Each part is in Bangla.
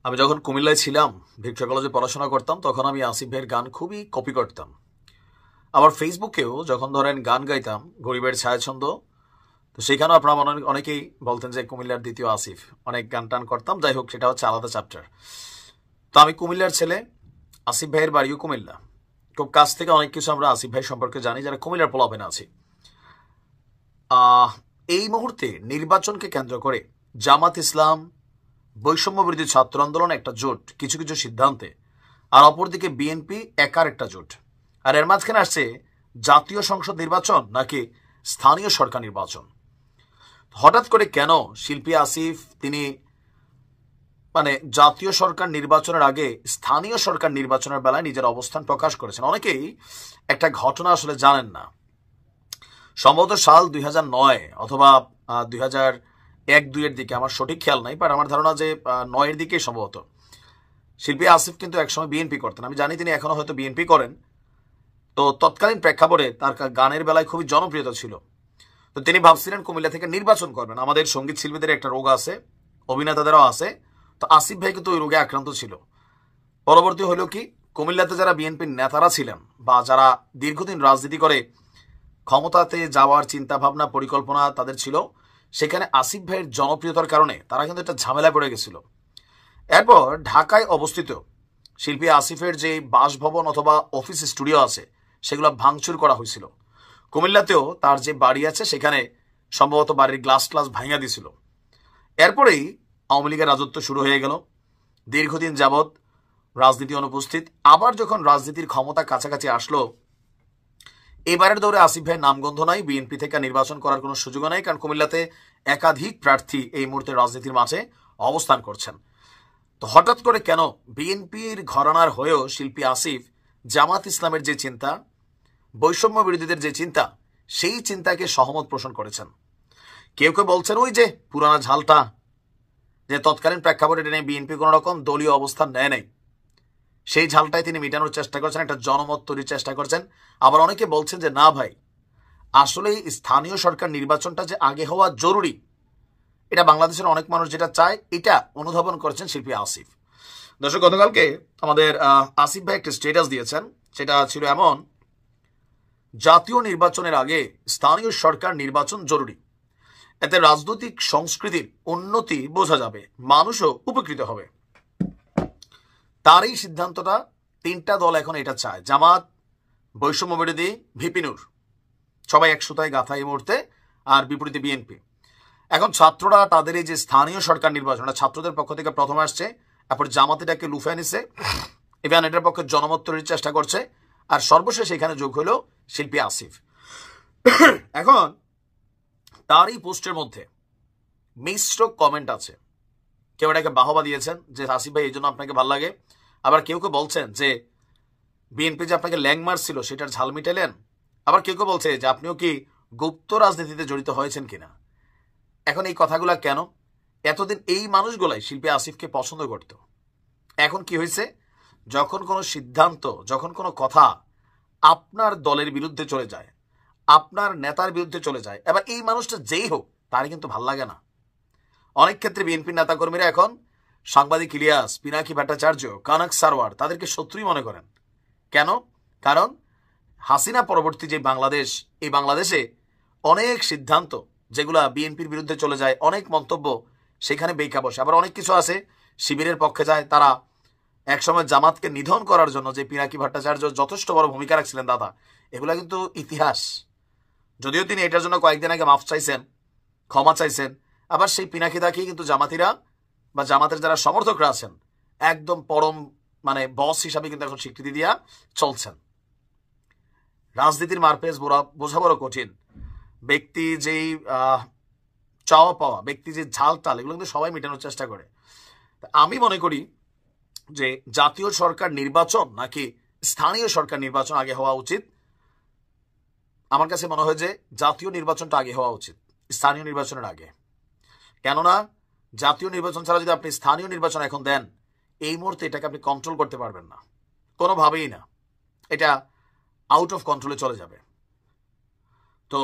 আমি যখন কুমিল্লায় ছিলাম, ভিক্টোরিয়া কলেজে পড়াশোনা করতাম, তখন আমি আসিফ ভাইয়ের গান খুবই কপি করতাম। আবার ফেসবুকেও যখন ধরেন গান গাইতাম গরিবের ছায়াছন্দ, তো সেখানেও আপনারা অনেকেই বলতেন যে কুমিল্লার দ্বিতীয় আসিফ। অনেক গান টান করতাম, যাই হোক সেটা হচ্ছে আলাদা চ্যাপ্টার। তো আমি কুমিল্লার ছেলে, আসিফ ভাইয়ের বাড়িও কুমিল্লা। খুব কাছ থেকে অনেক কিছু আমরা আসিফ ভাই সম্পর্কে জানি যারা কুমিল্লার পোলাপেন আছি। এই মুহূর্তে নির্বাচনকে কেন্দ্র করে জামাত ইসলাম, বৈষম্য বিরোধী ছাত্র আন্দোলন একটা জোট কিছু কিছু সিদ্ধান্তে, আর অপরদিকে বিএনপি একার একটা জোট। আর এর মাঝখানে আসছে জাতীয় সংসদ নির্বাচন নাকি স্থানীয় সরকার নির্বাচন। হঠাৎ করে কেন শিল্পী আসিফ তিনি জাতীয় সরকার নির্বাচনের আগে স্থানীয় সরকার নির্বাচনের বেলায় নিজের অবস্থান প্রকাশ করেছেন? অনেকেই একটা ঘটনা আসলে জানেন না। সম্ভবত সাল 2009 অথবা 2001-2-এর দিকে, আমার সঠিক খেয়াল নাই, বাট আমার ধারণা যে 9-এর দিকে সম্ভবত শিল্পী আসিফ কিন্তু একসময় বিএনপি করতেন। আমি জানি তিনি এখনো হয়তো বিএনপি করেন। তো তৎকালীন প্রেক্ষাপটে তার গানের বেলায় খুবই জনপ্রিয়তা ছিল। তো তিনি ভাবছিলেন কুমিল্লা থেকে নির্বাচন করবেন। আমাদের সঙ্গীত শিল্পীদের একটা রোগ আছে, অভিনেতাদেরও আছে। তো আসিফ ভাই কিন্তু ওই রোগে আক্রান্ত ছিল। পরবর্তী হলো কি, কুমিল্লাতে যারা বিএনপির নেতারা ছিলেন বা যারা দীর্ঘদিন রাজনীতি করে ক্ষমতাতে যাওয়ার চিন্তা ভাবনা পরিকল্পনা তাদের ছিল, সেখানে আসিফ ভাইয়ের জনপ্রিয়তার কারণে তারা কিন্তু একটা ঝামেলায় পড়ে গেছিল। এরপর ঢাকায় অবস্থিত শিল্পী আসিফের যে বাসভবন অথবা অফিস স্টুডিও আছে সেগুলো ভাঙচুর করা হয়েছিল। কুমিল্লাতেও তার যে বাড়ি আছে সেখানে সম্ভবত বাড়ির গ্লাস ভাঙা দিয়েছিল। এরপরেই আওয়ামী লীগের রাজত্ব শুরু হয়ে গেল। দীর্ঘদিন যাবৎ রাজনীতি অনুপস্থিত। আবার যখন রাজনীতির ক্ষমতা কাছাকাছি আসলো, এবারের দৌড়ে আসিফ ভাইয়ের নামগন্ধ নাই, বিএনপি থেকে নির্বাচন করার কোনো সুযোগ নাই, কারণ কুমিল্লাতে একাধিক প্রার্থী এই মুহূর্তে রাজনীতির মাঝে অবস্থান করছেন। তো হঠাৎ করে কেন বিএনপির ঘরানার হয়েও শিল্পী আসিফ জামাত ইসলামের যে চিন্তা, বৈষম্য বিরোধীদের যে চিন্তা, সেই চিন্তাকে সহমত পোষণ করেছেন? কেউ কেউ বলছেন ওই যে পুরানা ঝালটা, যে তৎকালীন প্রেক্ষাপটে টেনে বিএনপি কোন রকম দলীয় অবস্থান নেয় নাই, সেই ঝালটাই তিনি মেটানোর চেষ্টা করছেন, একটা জনমত তৈরির চেষ্টা করছেন। আবার অনেকে বলছেন যে না ভাই, আসলে স্থানীয় সরকার নির্বাচনটা যে আগে হওয়া জরুরি, এটা বাংলাদেশের অনেক মানুষ যেটা চায়, এটা অনুধাবন করেছেন শিল্পী আসিফ। দর্শক, গতকালকে আমাদের আসিফ ভাই একটা স্ট্যাটাস দিয়েছেন, সেটা ছিল এমন: জাতীয় নির্বাচনের আগে স্থানীয় সরকার নির্বাচন জরুরি, এতে রাজনৈতিক সংস্কৃতির উন্নতি বোঝা যাবে, মানুষও উপকৃত হবে। তার এই সিদ্ধান্তটা তিনটা দল এখন এটা চায়, জামাত, বৈষম্য বিরোধী, ভিপিনুর, সবাই এক সুতায় গাথা এই মুহূর্তে, আর বিপরীতে বিএনপি। এখন ছাত্ররা তাদের এই যে স্থানীয় সরকার নির্বাচন, ছাত্রদের পক্ষ থেকে প্রথম আসছে, তারপর জামাত এটাকে লুফে নিছে, ইভেন এটার পক্ষে জনমত তৈরির চেষ্টা করছে, আর সর্বশেষ এখানে যোগ হলো শিল্পী আসিফ। এখন তার এই পোস্টের মধ্যে মিশ্র কমেন্ট আছে। কেউ এটাকে বাহবা দিয়েছেন যে আসিফ ভাই এই জন্য আপনাকে ভালো লাগে, আবার কেউ কেউ বলছেন যে বিএনপি যে আপনাকে ল্যাং মারছিল সেটার ঝাল মিটালেন, আবার কেউ কেউ বলছে যে আপনিও কি গুপ্ত রাজনীতিতে জড়িত হয়েছেন কিনা। এখন এই কথাগুলা কেন? এতদিন এই মানুষগুলাই শিল্পী আসিফকে পছন্দ করত। এখন কি হয়েছে, যখন কোনো সিদ্ধান্ত, যখন কোনো কথা আপনার দলের বিরুদ্ধে চলে যায়, আপনার নেতার বিরুদ্ধে চলে যায়, এবার এই মানুষটা যেই হোক তার কিন্তু ভাল লাগে না। অনেক ক্ষেত্রে বিএনপির নেতাকর্মীরা এখন সাংবাদিক ইলিয়াস, পিনাকি ভট্টাচার্য, কানক সারওয়ার তাদেরকে শত্রুই মনে করেন। কেন? কারণ হাসিনা পরবর্তী যে বাংলাদেশ, এই বাংলাদেশে অনেক সিদ্ধান্ত যেগুলা বিএনপির বিরুদ্ধে চলে যায়, অনেক মন্তব্য সেখানে বেইকা বসে। আবার অনেক কিছু আছে শিবিরের পক্ষে যায়, তারা একসময় জামাতকে নিধন করার জন্য যে পিনাকি ভট্টাচার্য যথেষ্ট বড় ভূমিকা রাখছিলেন দাদা, এগুলা কিন্তু ইতিহাস। যদিও তিনি এটার জন্য কয়েকদিন আগে মাফ চাইছেন, ক্ষমা চাইছেন, আবার সেই পিনাকিদাকেই কিন্তু জামাতিরা বা জামাতের যারা সমর্থকরা আছেন একদম পরম বস হিসাবে কিন্তু এখন স্বীকৃতি দিয়া চলছেন। রাজনীতির মারপেজ বোঝা বড় কঠিন। ব্যক্তি যেই চাওয়া পাওয়া, ব্যক্তি যে ঝাল টাল, এগুলো কিন্তু সবাই মেটানোর চেষ্টা করে। আমি মনে করি যে জাতীয় সরকার নির্বাচন নাকি স্থানীয় সরকার নির্বাচন আগে হওয়া উচিত। আমার কাছে মনে হয় যে জাতীয় নির্বাচনটা আগে হওয়া উচিত স্থানীয় নির্বাচনের আগে। কেননা জাতীয় নির্বাচন ছাড়া যদি আপনি স্থানীয় নির্বাচন এখন দেন, এই মুহূর্তে এটাকে আপনি কন্ট্রোল করতে পারবেন না, কোনোভাবেই না। এটা আউট অফ কন্ট্রোলে চলে যাবে। তো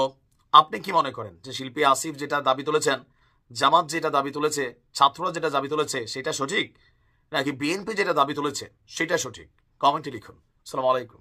আপনি কি মনে করেন যে শিল্পী আসিফ যেটা দাবি তুলেছেন, জামাত যেটা দাবি তুলেছে, ছাত্ররা যেটা দাবি তুলেছে, সেটা সঠিক, নাকি বিএনপি যেটা দাবি তুলেছে সেটা সঠিক? কমেন্টে লিখুন। আসসালামু আলাইকুম।